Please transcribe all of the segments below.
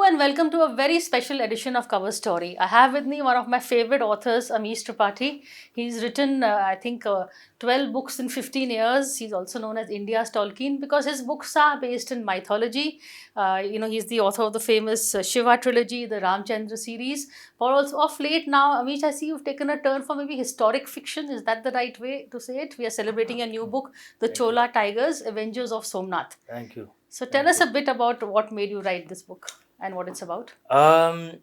and welcome to a very special edition of Cover Story. I have with me one of my favorite authors, AMISH TRIPATHI. He's written, 12 books in 15 years. He's also known as India's Tolkien because his books are based in mythology. He's the author of the famous Shiva trilogy, the Ramchandra series. But also of late now, Amish, I see you've taken a turn for maybe historic fiction. Is that the right way to say it? We are celebrating a new book, The Chola Tigers, Avengers of Somnath. Thank you. So tell us a bit about what made you write this book and what it's about. There's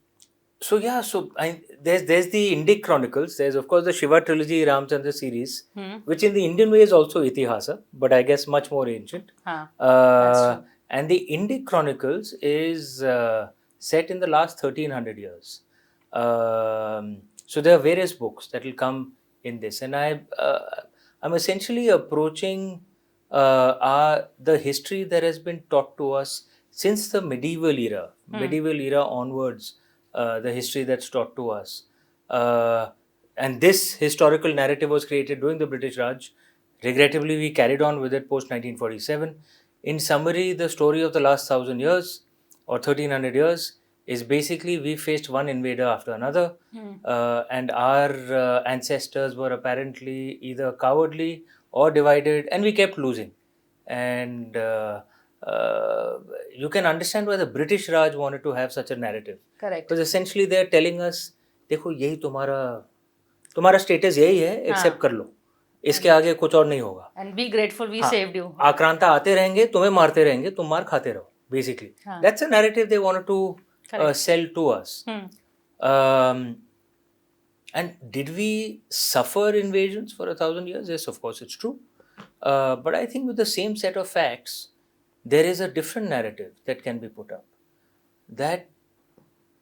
the Indic Chronicles. There's of course the Shiva trilogy, Ramchandra series, Hmm. which in the Indian way is also Itihasa, but I guess much more ancient. Huh. That's true. And the Indic Chronicles is set in the last 1300 years. So there are various books that will come in this, and I'm essentially approaching the history that has been taught to us since the medieval era onwards, the history that's taught to us. And this historical narrative was created during the British Raj. Regrettably, we carried on with it post 1947. In summary, the story of the last 1,000 years or 1,300 years is basically we faced one invader after another, and our ancestors were apparently either cowardly or divided, and we kept losing. And you can understand why the British Raj wanted to have such a narrative. Correct. Because essentially they are telling us, देखो यही तुम्हारा status यही है, accept कर लो, इसके आगे कुछ और नहीं होगा. And be grateful we saved you. आक्रांता आते रहेंगे, तुम्हें मारते रहेंगे, तुम मार खाते रहो. Basically, that's a narrative they wanted to sell to us. And did we suffer invasions for 1,000 years? Yes, of course, it's true. But I think with the same set of facts, there is a different narrative that can be put up. That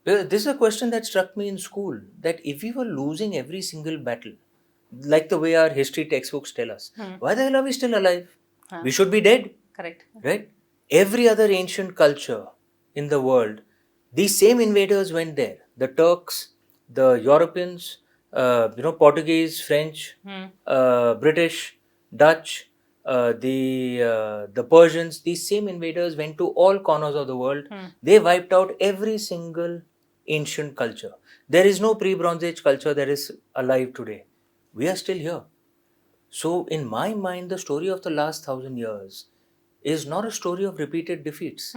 this is a question that struck me in school, that if we were losing every single battle, like the way our history textbooks tell us, why the hell are we still alive? We should be dead. Correct. Right? Every other ancient culture in the world, these same invaders went there. The Turks, the Europeans, Portuguese, French, British, Dutch, the Persians, these same invaders went to all corners of the world. They wiped out every single ancient culture. There is no pre-Bronze Age culture that is alive today. We are still here. So in my mind, the story of the last 1,000 years is not a story of repeated defeats.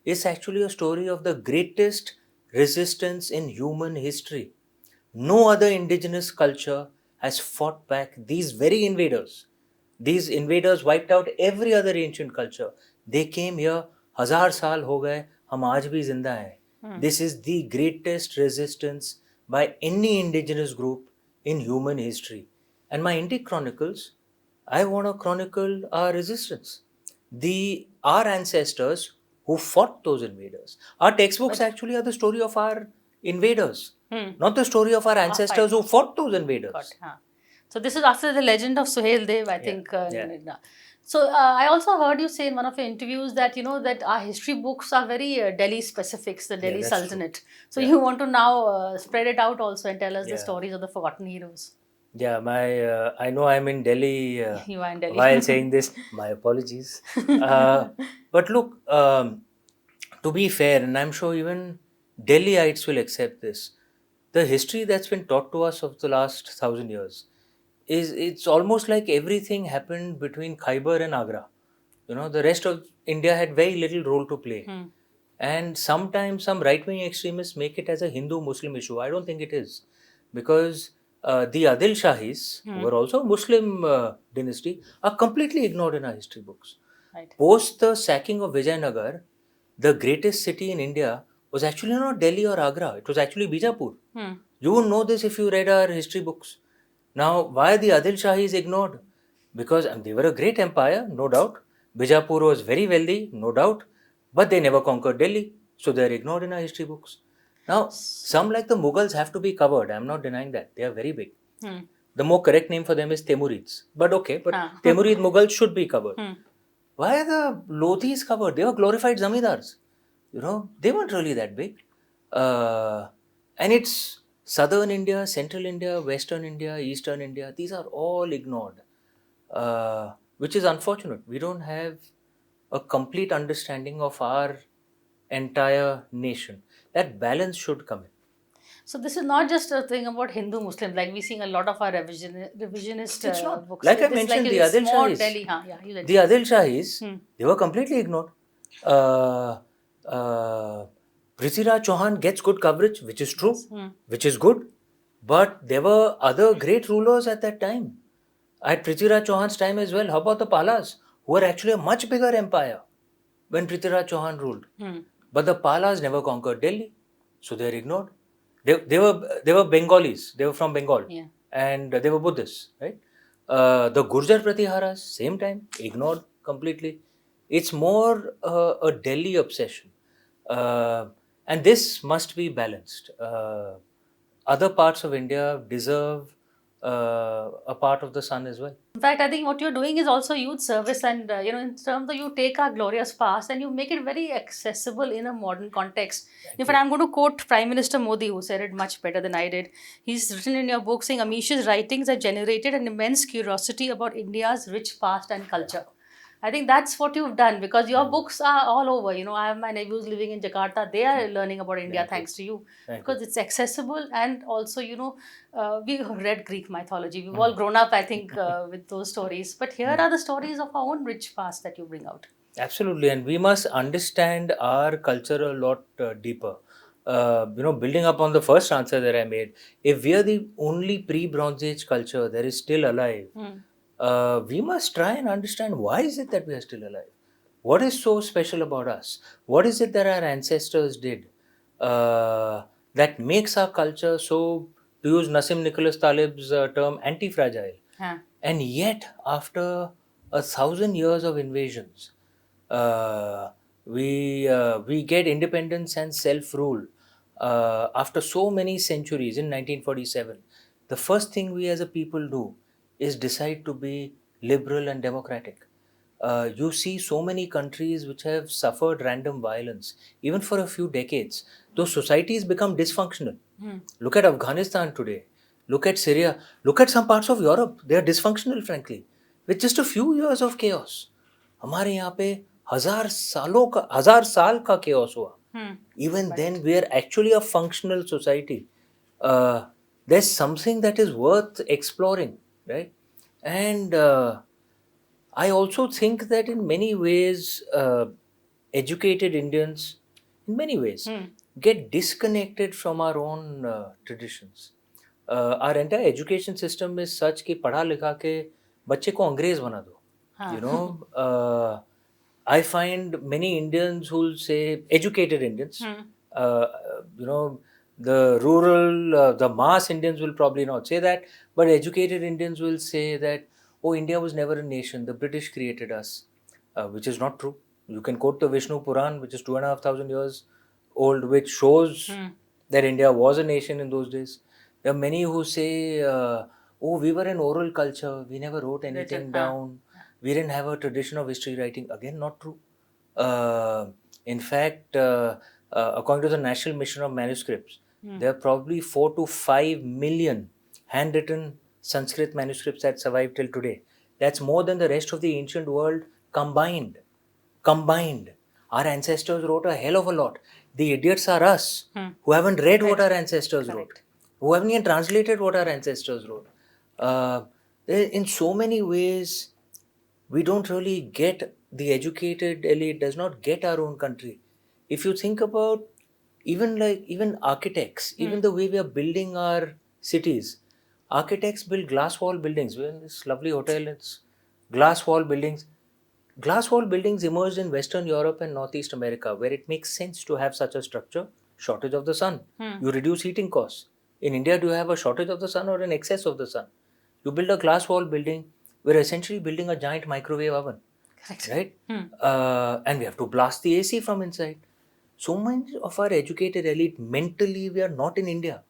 It's actually a story of the greatest resistance in human history. No other indigenous culture has fought back these very invaders. These invaders wiped out every other ancient culture. They came here, 1,000 साल हो गए, हम आज भी जिंदा हैं. This is the greatest resistance by any indigenous group in human history. And my Indic Chronicles, I want to chronicle our resistance. Our ancestors who fought those invaders. Our textbooks actually are the story of our invaders, not the story of our ancestors who fought those invaders. So this is after the legend of Suhail Dev, I think. So I also heard you say in one of your interviews that that our history books are very Delhi specifics, the Delhi Sultanate. True. So you want to now spread it out also and tell us the stories of the forgotten heroes. Yeah, I know I'm in Delhi. You are in Delhi. While saying this, my apologies. But look, to be fair, and I'm sure even Delhiites will accept this, the history that's been taught to us of the last 1,000 years it's almost like everything happened between Khyber and Agra. The rest of India had very little role to play. And sometimes some right-wing extremists make it as a Hindu-Muslim issue. I don't think it is. Because the Adil Shahis, who were also a Muslim dynasty, are completely ignored in our history books. Right. Post the sacking of Vijayanagar, the greatest city in India was actually not Delhi or Agra. It was actually Bijapur. You would know this if you read our history books. Now, why the Adil Shahis ignored? Because they were a great empire, no doubt. Bijapur was very wealthy, no doubt. But they never conquered Delhi. So they are ignored in our history books. Now, some like the Mughals have to be covered. I'm not denying that. They are very big. The more correct name for them is Temurids. But okay, Temurid Mughals should be covered. Why are the Lodhis covered? They were glorified zamindars. They weren't really that big. And it's Southern India, Central India, Western India, Eastern India, these are all ignored, which is unfortunate. We don't have a complete understanding of our entire nation. That balance should come in. So this is not just a thing about Hindu Muslims. Like we seeing a lot of our revisionist It's not. books. Like I This like mentioned, the it's Adil more Shahis. Delhi. Huh? Yeah, you The mentioned. Adil Shahis, Hmm. they were completely ignored. Uh, uh, Prithviraj Chauhan gets good coverage, which is true, Yes. Hmm. which is good. But there were other great rulers at that time. At Prithviraj Chauhan's time as well. How about the Palas, who were actually a much bigger empire when Prithviraj Chauhan ruled? Hmm. But the Palas never conquered Delhi, so they are ignored. They were Bengalis. They were from Bengal, Yeah. and they were Buddhists, right? The Gurjar Pratiharas, same time, ignored completely. It's more a Delhi obsession, uh, and this must be balanced. Other parts of India deserve a part of the sun as well. In fact, I think what you're doing is also youth service, and in terms of you take our glorious past and you make it very accessible in a modern context. In fact, I'm going to quote Prime Minister Modi, who said it much better than I did. He's written in your book saying, "Amish's writings have generated an immense curiosity about India's rich past and culture." I think that's what you've done because your Thank you. books are all over. I have my nephews living in Jakarta. They are learning about India Thank you. thanks to you Thank you. because it's accessible and also, we've read Greek mythology. We've all grown up, I think, with those stories. But here are the stories of our own rich past that you bring out. Absolutely, and we must understand our culture a lot deeper. Building up on the first answer that I made, if we are the only pre-Bronze Age culture that is still alive, Hmm. we must try and understand why is it that we are still alive. What is so special about us? What is it that our ancestors did that makes our culture so, to use Nassim Nicholas Taleb's term, anti-fragile? Huh. And yet, after 1,000 years of invasions, we get independence and self rule after so many centuries in 1947. The first thing we as a people do is decide to be liberal and democratic. You see so many countries which have suffered random violence, even for a few decades. Those societies become dysfunctional. Look at Afghanistan today. Look at Syria. Look at some parts of Europe. They are dysfunctional, frankly, with just a few years of chaos. हमारे यहाँ पे 1,000 साल का chaos हुआ. Hmm. Even then, we are actually a functional society. There's something that is worth exploring, right? And I also think that in many ways, educated Indians, in many ways, get disconnected from our own traditions. Our entire education system is such कि पढ़ा लिखा के बच्चे को अंग्रेज बना दो. Huh. You know, I find many Indians who'll say, educated Indians, uh, you know, the mass Indians will probably not say that, but educated Indians will say that, oh, India was never a nation, the British created us, which is not true. You can quote the Vishnu Puran, which is 2,500 years old, which shows that India was a nation in those days. There are many who say, oh, we were an oral culture, we never wrote anything down, we didn't have a tradition of history writing. Again, not true. In fact, according to the National Mission of Manuscripts, there are probably 4 to 5 million handwritten Sanskrit manuscripts that survive till today. That's more than the rest of the ancient world combined. Combined. Our ancestors wrote a hell of a lot. The idiots are us who haven't read what our ancestors wrote, who haven't even translated what our ancestors wrote. In so many ways, we don't really get, the educated elite does not get our own country. If you think about even architects, even the way we are building our cities, architects build glass wall buildings. We're in this lovely hotel, it's glass wall buildings. Glass wall buildings emerged in Western Europe and Northeast America, where it makes sense to have such a structure. Shortage of the sun. You reduce heating costs. In India, do you have a shortage of the sun or an excess of the sun? You build a glass wall building, we're essentially building a giant microwave oven. Correct. Right? And we have to blast the AC from inside. So many of our educated elite, mentally, we are not in India.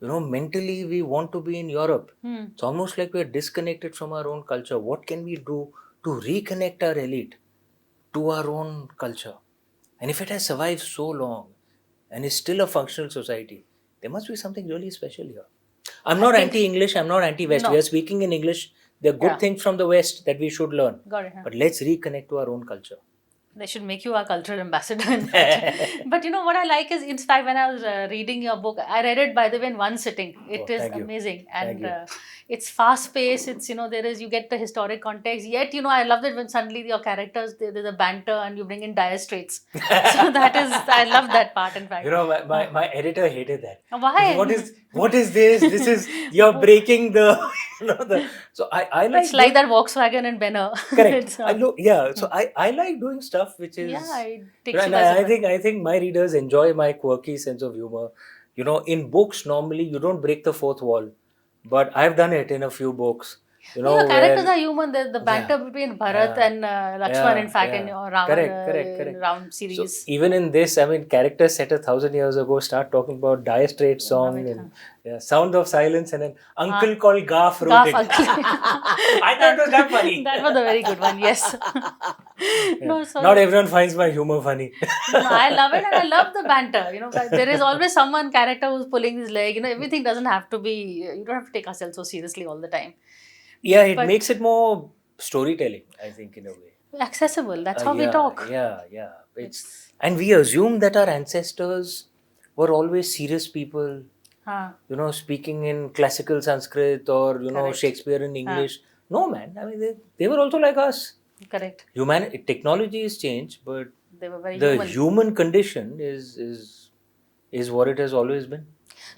Mentally, we want to be in Europe. It's almost like we are disconnected from our own culture. What can we do to reconnect our elite to our own culture? And if it has survived so long and is still a functional society, there must be something really special here. I'm not anti-English, I'm not anti-West. We are speaking in English. There are good things from the West that we should learn. Got it. But let's reconnect to our own culture. They should make you a cultural ambassador. In fact. But you know what I like is, in fact, when I was reading your book, I read it by the way in one sitting. Oh, It is thank you. amazing, Thank and you. it's fast paced. It's, you know, there is, you get the historic context. Yet, you know, I love that when suddenly your characters, there's a banter and you bring in dire straits. So that is, I love that part. In fact, You know, my editor hated that. why? What is this? This is, you're breaking the you know the so I It's like like doing, that Volkswagen and Benner. correct. It's I know, yeah. So I like doing stuff which yeah, is, it you know, takes you and by surprise. I think my readers enjoy my quirky sense of humor. You know, in books normally you don't break the fourth wall, but I've done it in a few books. You No, your know, characters where, are human. The yeah, banter between Bharat yeah, and Lakshman, in yeah, fact, in yeah. your Correct, correct, correct. Ram So series. even in this, I mean, characters set 1,000 years ago start talking about Dire Straits Love song it. and, yeah, Sound of Silence, and an Huh? uncle called Gaff wrote Gaff it. Uncle. I thought it was that funny. That was a very good one. Yes. Yeah. No, Not so everyone finds my humor funny. no, I love it, and I love the banter. You know, but there is always someone character who's pulling his leg. You know, everything doesn't have to be. You don't have to take ourselves so seriously all the time. Yeah, it But makes it more storytelling, I think, in a way. accessible. That's how we Yeah, talk. yeah, yeah. It's, It's and we assume that our ancestors were always serious people, huh, you know, speaking in classical Sanskrit or, you know, correct. Shakespeare in Huh, English. No, man. I mean, they were also like us. correct. Technology is changed, but They were very the human. human condition is what it has always been.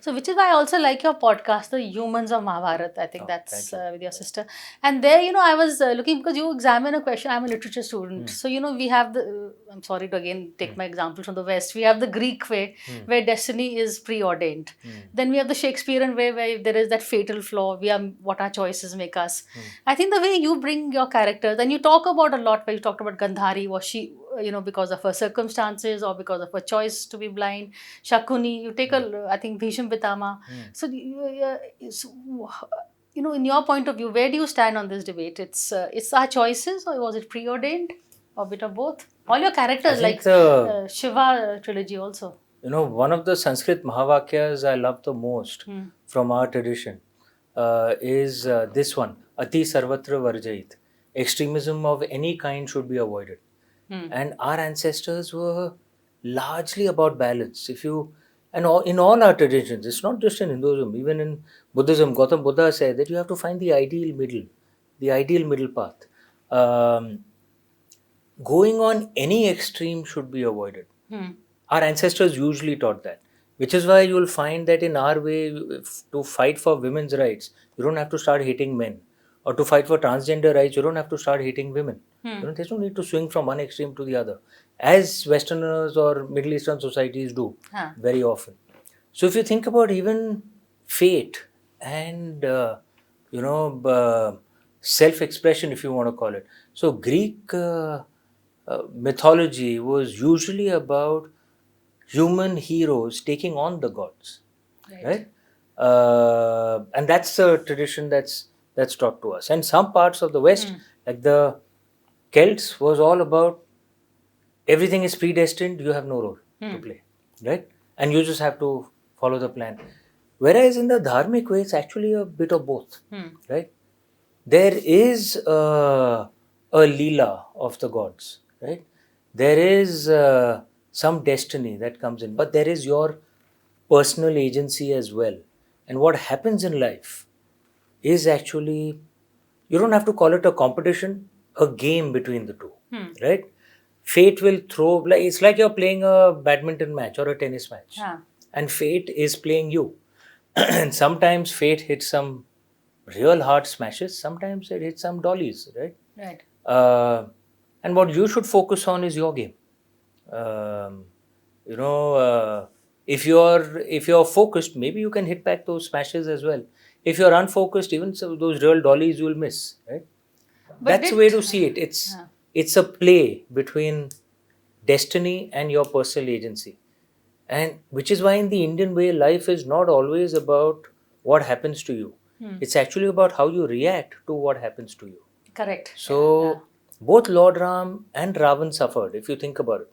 So, which is why I also like your podcast, The Humans of Mahabharata. I think Oh, thank that's you. with your sister. And there, you know, I was looking because you examine a question. I'm a literature student. Hmm. So, you know, we have the, I'm sorry to again take my example from the West. We have the Greek way where destiny is preordained. Then we have the Shakespearean way where there is that fatal flaw. We are what our choices make us. I think the way you bring your characters, and you talk about a lot where you talked about Gandhari, was she, you know, because of her circumstances or because of her choice to be blind. Shakuni, you take a, I think Bhisham Pitama. So, you know, in your point of view, where do you stand on this debate? It's our choices, or was it preordained, or a bit of both? All your I characters, think like the, Shiva trilogy, also. you know, one of the Sanskrit Mahavakyas I love the most from our tradition is this one, Ati Sarvatra Varjait. Extremism of any kind should be avoided. And our ancestors were largely about balance. If you, and all, in all our traditions, it's not just in Hinduism, even in Buddhism, Gautam Buddha said that you have to find the ideal middle path. Going on any extreme should be avoided. Our ancestors usually taught that, which is why you'll find that in our way, to fight for women's rights, you don't have to start hating men, or to fight for transgender rights, you don't have to start hating women. You know, there's no need to swing from one extreme to the other, as Westerners or Middle Eastern societies do Huh. very often. So if you think about even fate and self-expression, if you want to call it, so Greek mythology was usually about human heroes taking on the gods, right? And that's a tradition that's taught to us. And some parts of the West, like the Celts, was all about everything is predestined. You have no role to play, right? And you just have to follow the plan. Whereas in the dharmic way, it's actually a bit of both, right? There is a leela of the gods, right? There is some destiny that comes in, but there is your personal agency as well. And what happens in life is actually, you don't have to call it a competition, a game between the two, right? Fate will throw, like, it's like you're playing a badminton match or a tennis match, Huh. and fate is playing you. And sometimes fate hits some real hard smashes, sometimes it hits some dollies, right? Right. And what you should focus on is your game. Um, you know, if you're focused, maybe you can hit back those smashes as well. If you're unfocused, even so those real dollies you'll miss, right? But That's the way did to see it. It's Huh. it's a play between destiny and your personal agency, and which is why in the Indian way, life is not always about what happens to you. It's actually about how you react to what happens to you. correct? So both Lord Ram and Ravan suffered, if you think about it.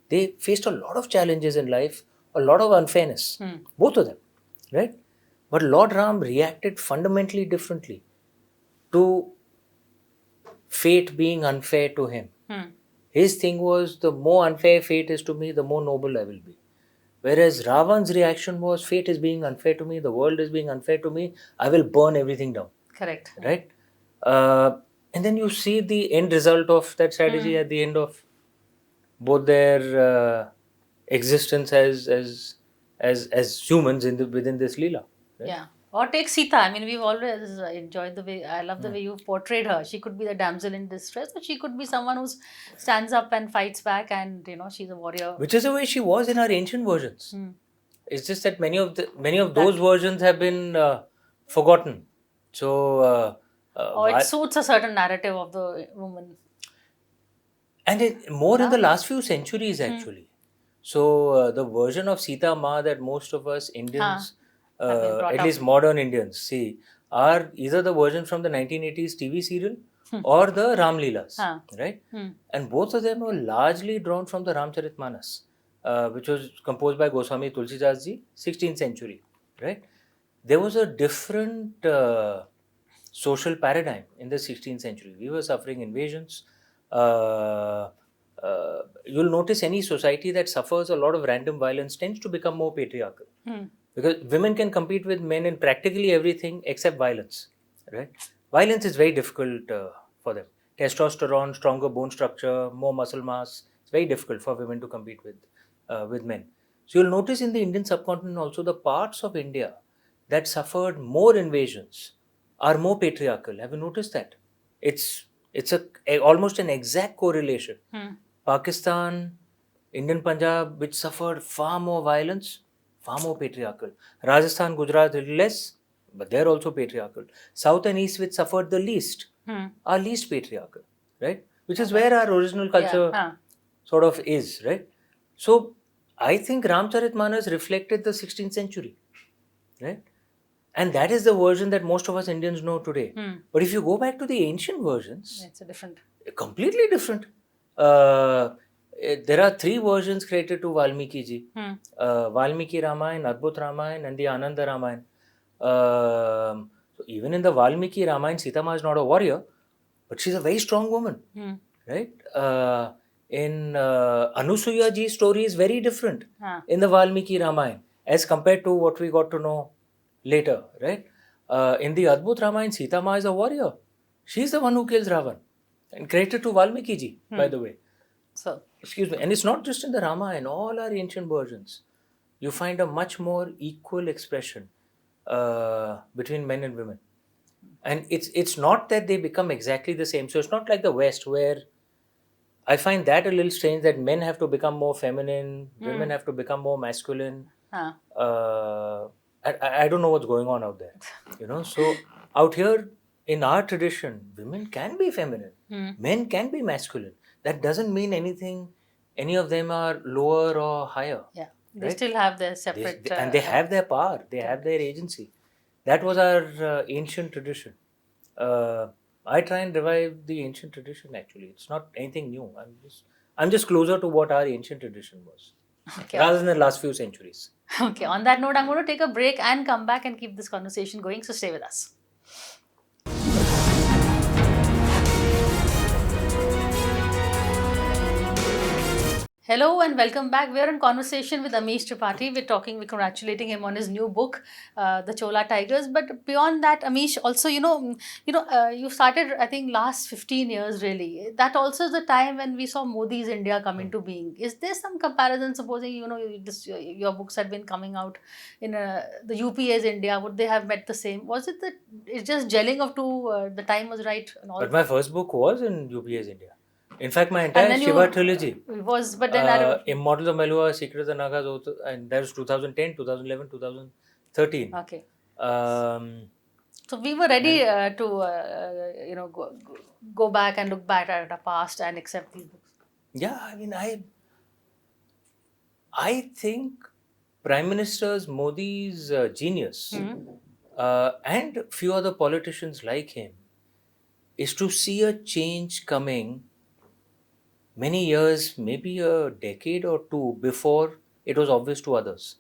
They faced a lot of challenges in life, a lot of unfairness, both of them, right? But Lord Ram reacted fundamentally differently to fate being unfair to him. His thing was, the more unfair fate is to me, the more noble I will be. Whereas Ravan's reaction was, fate is being unfair to me, the world is being unfair to me, I will burn everything down. Correct. Right? And then you see the end result of that strategy at the end of both their existence as humans within this Leela. Right? Yeah. Or take Sita. I mean, we've always enjoyed the way, I love the way you portrayed her. She could be the damsel in distress, but she could be someone who stands up and fights back, and she's a warrior. Which is the way she was in our ancient versions. It's just that many of That- those versions have been forgotten. So Or it suits a certain narrative of the woman. and more in the last few centuries actually. So the version of Sita Ma that most of us Indians, Have been brought at up. least modern Indians, see are either the version from the 1980s TV serial or the Ram Leelas, right? And both of them were largely drawn from the Ramcharitmanas, which was composed by Goswami Tulsidas ji, 16th century, right? There was a different social paradigm in the 16th century. We were suffering invasions. You'll notice any society that suffers a lot of random violence tends to become more patriarchal. Because women can compete with men in practically everything except violence. Right? Violence is very difficult for them. Testosterone, stronger bone structure, more muscle mass. It's very difficult for women to compete with men. So you'll notice in the Indian subcontinent also the parts of India that suffered more invasions are more patriarchal. Have you noticed that? It's almost an exact correlation. Pakistan, Indian Punjab, which suffered far more violence, far more patriarchal. Rajasthan, Gujarat, little less, but they're also patriarchal. South and East, which suffered the least, are least patriarchal, right? Which is where our original culture sort of is, right? So I think Ramcharitmanas reflected the 16th century, right? And that is the version that most of us Indians know today. But if you go back to the ancient versions, It's a different. Completely different. There are three versions created to Valmiki ji. Valmiki Ramayana, Adbhut Ramayana, and the Ananda Ramayana. So even in the Valmiki Ramayana, Sita Ma is not a warrior, but she's a very strong woman, right? In Anusuya ji's story is very different in the Valmiki Ramayana as compared to what we got to know later, right? In the Adbhut Ramayana, Sita Ma is a warrior. She's the one who kills Ravan. And credited to Valmiki ji, by the way. So, excuse me. And it's not just in the Ramayana, all our ancient versions. You find a much more equal expression between men and women. And it's not that they become exactly the same. So it's not like the West where I find that a little strange that men have to become more feminine, women have to become more masculine. I don't know what's going on out there. So out here in our tradition, women can be feminine, men can be masculine. That doesn't mean anything. Any of them are lower or higher. yeah, they still have their separate. And they have their power. They have their agency. That was our ancient tradition. I try and revive the ancient tradition. Actually, it's not anything new. I'm just closer to what our ancient tradition was, rather than the last few centuries. Okay, on that note, I'm going to take a break and come back and keep this conversation going. So stay with us. Hello and welcome back. We're in conversation with AMISH TRIPATHI. We're congratulating him on his new book, The Chola Tigers. But beyond that, AMISH, also, you started, I think, last 15 years, really. That also is the time when we saw Modi's India come into being. Is there some comparison, supposing, your books had been coming out in the UPA's India, would they have met the same? Was it that it's just gelling of two, the time was right and all? But my first book was in UPA's India. In fact, my entire Shiva trilogy was, but then Immortals of Melua, Secret of the Nagas, and that was 2010, 2011, 2013. Okay. So we were ready to go back and look back at our past and accept these books. Yeah, I mean, I think Prime Minister Modi's genius and few other politicians like him is to see a change coming many years, maybe a decade or two before it was obvious to others.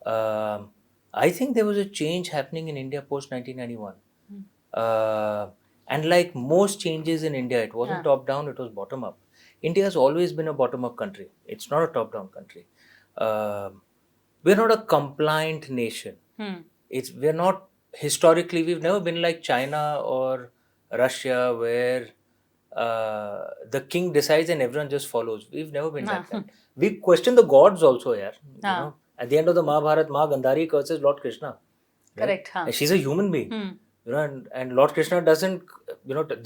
I think there was a change happening in India post 1991. And like most changes in India, it wasn't top down, it was bottom up. India has always been a bottom up country. It's not a top down country. Um we're not a compliant nation. We're not historically, we've never been like China or Russia where the king decides and everyone just follows. We've never been like that. We question the gods also, yeah. At the end of the Mahabharata, Ma Gandhari curses Lord Krishna. Right? Correct. And she's a human being. And Lord Krishna doesn't,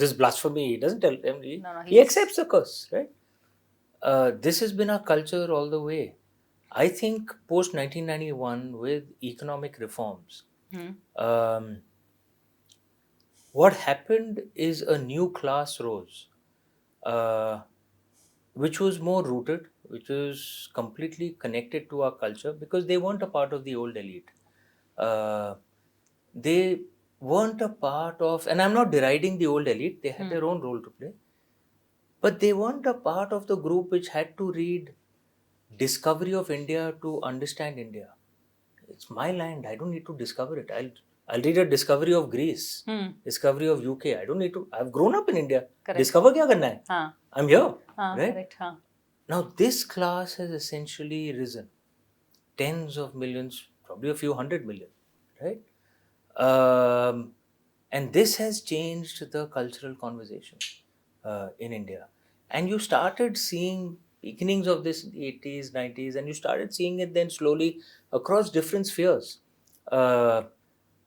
this blasphemy, he doesn't tell him. He accepts the curse, right? This has been our culture all the way. I think post 1991 with economic reforms, um, what happened is a new class rose, uh, which was more rooted, which was completely connected to our culture because they weren't a part of the old elite. Uh, they weren't a part of, and I'm not deriding the old elite, they had their own role to play, but they weren't a part of the group which had to read Discovery of India to understand India. It's my land. I don't need to discover it. I'll read a discovery of Greece, discovery of UK. I don't need to. I've grown up in India. Correct. Discover kya karna hai? I'm here. Right? Correct. Now this class has essentially risen. Tens of millions, probably a few hundred million. Right? And this has changed the cultural conversation in India. And you started seeing beginnings of this in the 80s, 90s, and you started seeing it then slowly across different spheres. I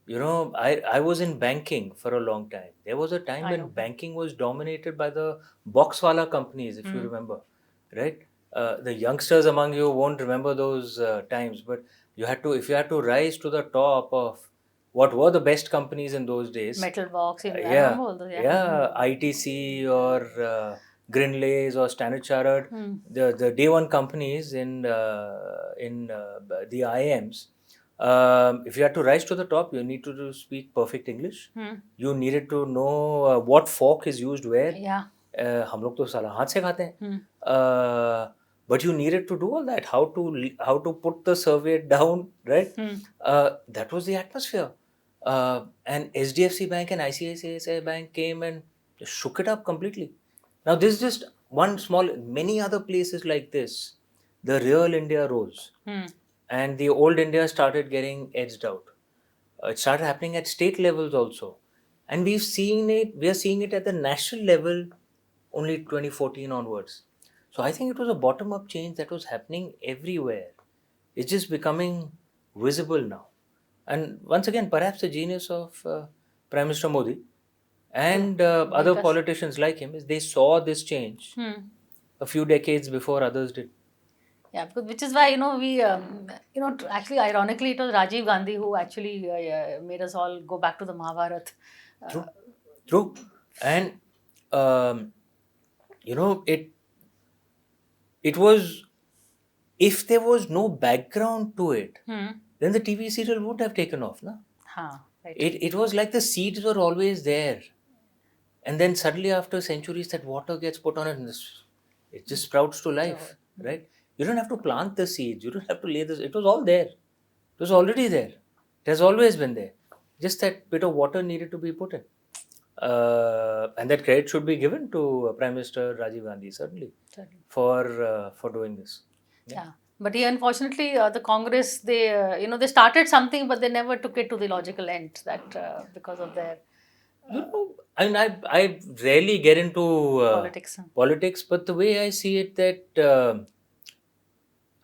was in banking for a long time. There was a time when banking was dominated by the boxwala companies, if you remember, right? The youngsters among you won't remember those times, but if you had to rise to the top of what were the best companies in those days. Metal box. I Yeah, remember all those, ITC or Grinlays or Standard Chartered, the day one companies in the IMs. If you had to rise to the top, you need to speak perfect English. You needed to know what fork is used where. Yeah. हम लोग तो साला हाथ से खाते हैं. But you needed to do all that. How to put the serviette down, right? That was the atmosphere. And SDFC Bank and ICICI Bank came and shook it up completely. Now this is just one small. Many other places like this, the real India rose, and the old India started getting edged out. It started happening at state levels also, and we've seen it. We are seeing it at the national level only 2014 onwards. So I think it was a bottom-up change that was happening everywhere. It's just becoming visible now. And once again, perhaps the genius of Prime Minister Modi and other politicians like him is they saw this change a few decades before others did. Yeah, which is why we actually ironically it was Rajiv Gandhi who actually made us all go back to the Mahabharata. True, and it was, if there was no background to it, then the TV serial would have taken off, na? Right. It was like the seeds were always there, and then suddenly after centuries that water gets put on it and it just sprouts to life, right? You don't have to plant the seeds, you don't have to lay this, it was all there, it was already there, it has always been there, just that bit of water needed to be put in. And that credit should be given to Prime Minister Rajiv Gandhi, certainly. For doing this. Yeah. But unfortunately, the Congress, they started something, but they never took it to the logical end. That because of their I rarely get into politics, but the way I see it, that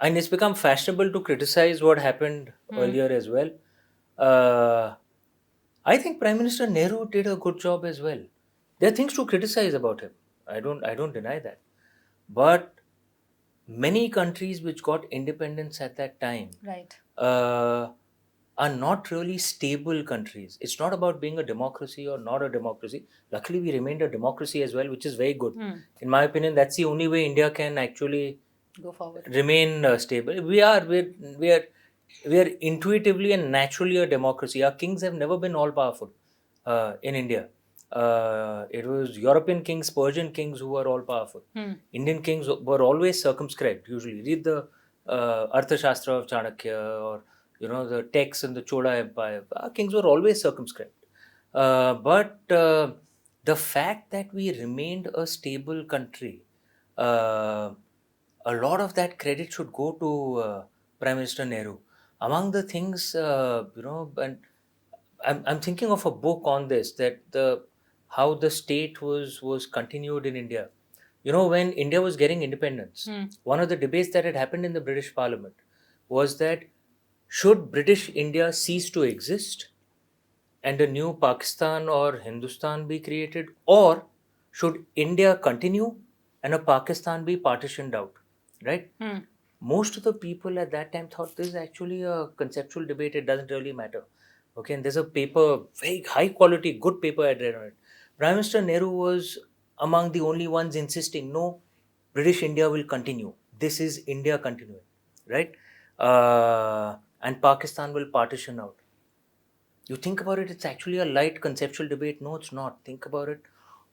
and it's become fashionable to criticize what happened earlier as well. I think Prime Minister Nehru did a good job as well. There are things to criticize about him. I don't deny that. But many countries which got independence at that time, right, are not really stable countries. It's not about being a democracy or not a democracy. Luckily, we remained a democracy as well, which is very good. In my opinion, that's the only way India can actually go forward, remain stable. We are intuitively and naturally a democracy. Our kings have never been all powerful in India. It was European kings, Persian kings who were all powerful. Indian kings were always circumscribed. Usually, read the Arthashastra of Chanakya or the texts in the Chola Empire. Our kings were always circumscribed. But the fact that we remained a stable country, uh, a lot of that credit should go to Prime Minister Nehru. Among the things, and I'm thinking of a book on this, that the how the state was continued in India. You know, when India was getting independence, one of the debates that had happened in the British Parliament was that should British India cease to exist and a new Pakistan or Hindustan be created, or should India continue and a Pakistan be partitioned out, right? Most of the people at that time thought this is actually a conceptual debate, it doesn't really matter. Okay, and there's a paper, very high quality, good paper I read on it. Prime Minister Nehru was among the only ones insisting, no, British India will continue. This is India continuing, right? And Pakistan will partition out. You think about it, it's actually a light conceptual debate. No, it's not. Think about it.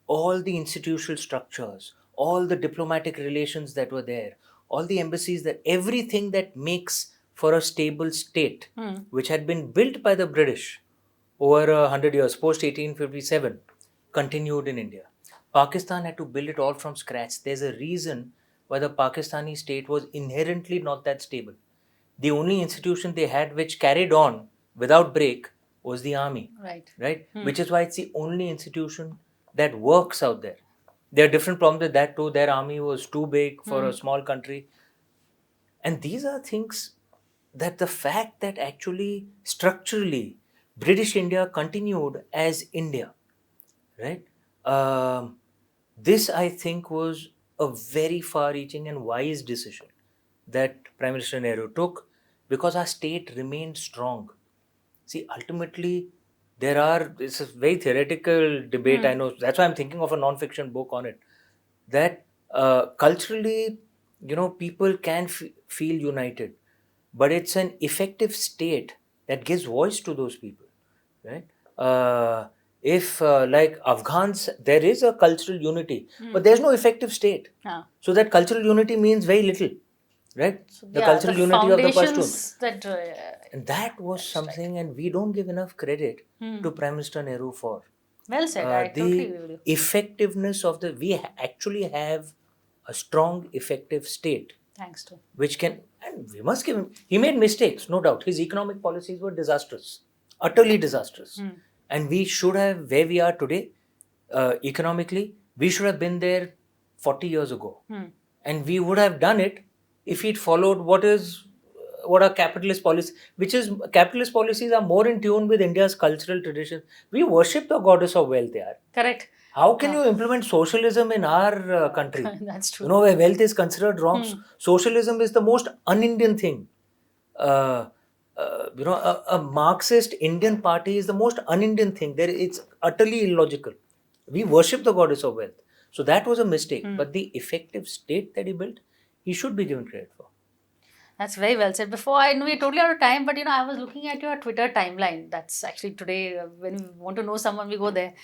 All the institutional structures, all the diplomatic relations that were there, all the embassies, that everything that makes for a stable state, which had been built by the British over 100 years, post 1857, continued in India. Pakistan had to build it all from scratch. There's a reason why the Pakistani state was inherently not that stable. The only institution they had which carried on without break was the army, right? Which is why it's the only institution that works out there. There are different problems with that too. Their army was too big for a small country. And these are things that the fact that actually structurally British India continued as India, right? This I think was a very far-reaching and wise decision that Prime Minister Nehru took, because our state remained strong. See, ultimately, it's a very theoretical debate, I know. That's why I'm thinking of a non-fiction book on it. That culturally, people can feel united, but it's an effective state that gives voice to those people, right? If like Afghans, there is a cultural unity, but there's no effective state. So that cultural unity means very little, right? So, The cultural unity of the foundations Pashtun. And that was something, and we don't give enough credit to Prime Minister Nehru for. Well said. I totally agree with you. Effectiveness of we actually have a strong, effective state. Thanks to. Which can, and we must give him, he made mistakes, no doubt. His economic policies were disastrous, utterly disastrous. And we should have, where we are today, economically, we should have been there 40 years ago. And we would have done it if he'd followed what are capitalist policies, which is capitalist policies are more in tune with India's cultural traditions. We worship the goddess of wealth, yaar. Correct. How can you implement socialism in our country? That's true. Where wealth is considered wrong. Socialism is the most un-Indian thing. A Marxist Indian party is the most un-Indian thing. It's utterly illogical. We worship the goddess of wealth. So that was a mistake. But the effective state that he built, he should be given credit for. That's very well said. Before, I know we're totally out of time, but I was looking at your Twitter timeline. That's actually today, when we want to know someone, we go there.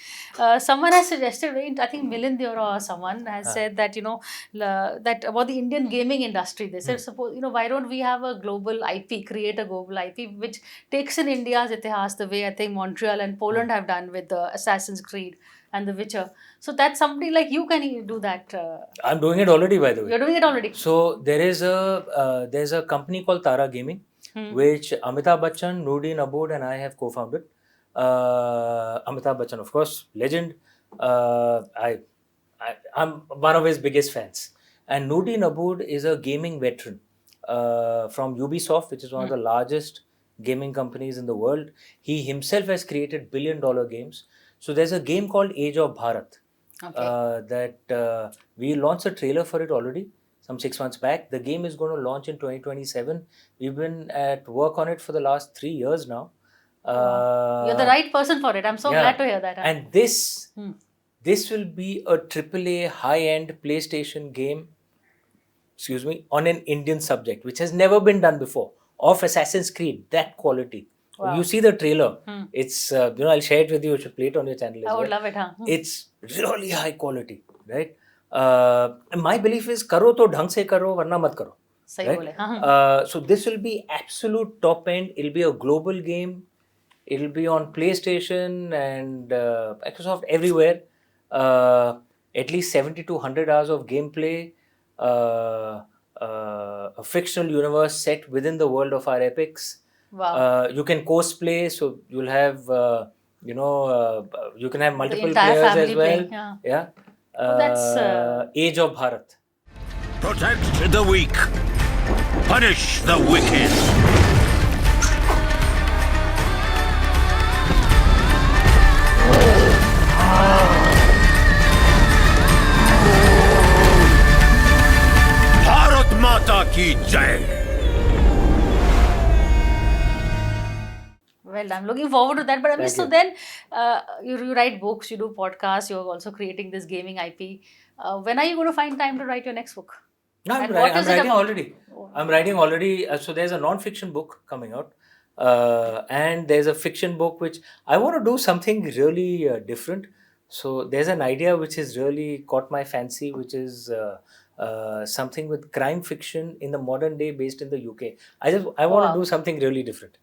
Someone has suggested, I think Milind or someone has said that, that about the Indian gaming industry. They said, suppose, why don't we have a global IP, create a global IP, which takes in India's itihas the way I think Montreal and Poland have done with Assassin's Creed and The Witcher. So that's somebody like you can do that. I'm doing it already, by the way. You're doing it already. So there's a company called Tara Gaming, which Amitabh Bachchan, Noordin Abood and I have co-founded. Amitabh Bachchan, of course, legend. I'm one of his biggest fans. And Noordin Abood is a gaming veteran from Ubisoft, which is one of the largest gaming companies in the world. He himself has created billion-dollar games. So there's a game called Age of Bharat. That we launched a trailer for it already some 6 months back. The game is going to launch in 2027. We've been at work on it for the last 3 years now. You're the right person for it. I'm so glad to hear that. And this will be a AAA high-end PlayStation game, on an Indian subject, which has never been done before, of Assassin's Creed, that quality. Wow. You see the trailer. It's, I'll share it with you. You should play it on your channel as well. I would love it, huh? It's really high quality, right? My belief is, karo to dhang se karo, varna mat karo. Right? So this will be absolute top end. It'll be a global game. It'll be on PlayStation and Microsoft everywhere. at least 70 to 100 hours of gameplay, a fictional universe set within the world of our epics. Wow. You can cosplay, so you'll have you can have The multiple entire players family as well. playing, yeah. Yeah. Oh, that's, Age of Bharat. Protect the weak. Punish the wicked. Bharat Mata ki Jai. Well, I'm looking forward to that. But Amish, Thank so you. then you write books, you do podcasts, you're also creating this gaming IP. When are you going to find time to write your next book? No, And what I'm is it writing about? already. Oh. I'm writing already. So there's a non-fiction book coming out, and there's a fiction book which I want to do something really different. So there's an idea which has really caught my fancy, which is something with crime fiction in the modern day, based in the UK. I want Wow. to do something really different.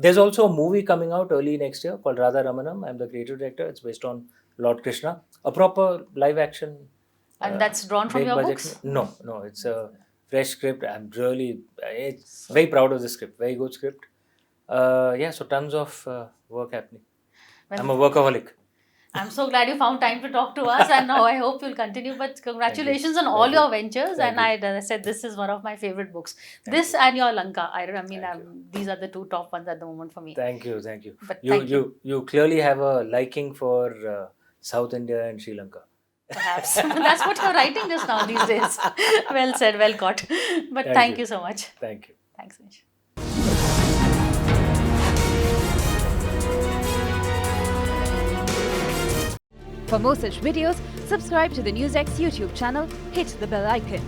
There's also a movie coming out early next year called Radha Ramanam. I'm the creative director. It's based on Lord Krishna, a proper live action. And that's drawn from Big your budget. books? No, it's a fresh script. I'm really very proud of the script. Very good script. Yeah, so tons of work happening. Well, I'm a workaholic. I'm so glad you found time to talk to us, and now I hope you'll continue. But congratulations on all Thank you. your ventures. Thank And as I said, this is one of my favorite books. This and your Lanka. I mean, Thank you. these are the two top ones at the moment for me. Thank you. But thank you. You clearly have a liking for South India and Sri Lanka. Perhaps. That's what you're writing just now these days. Well said, well caught. But thank you so much. Thank you. Thanks, Amish. For more such videos, subscribe to the NewsX YouTube channel, hit the bell icon.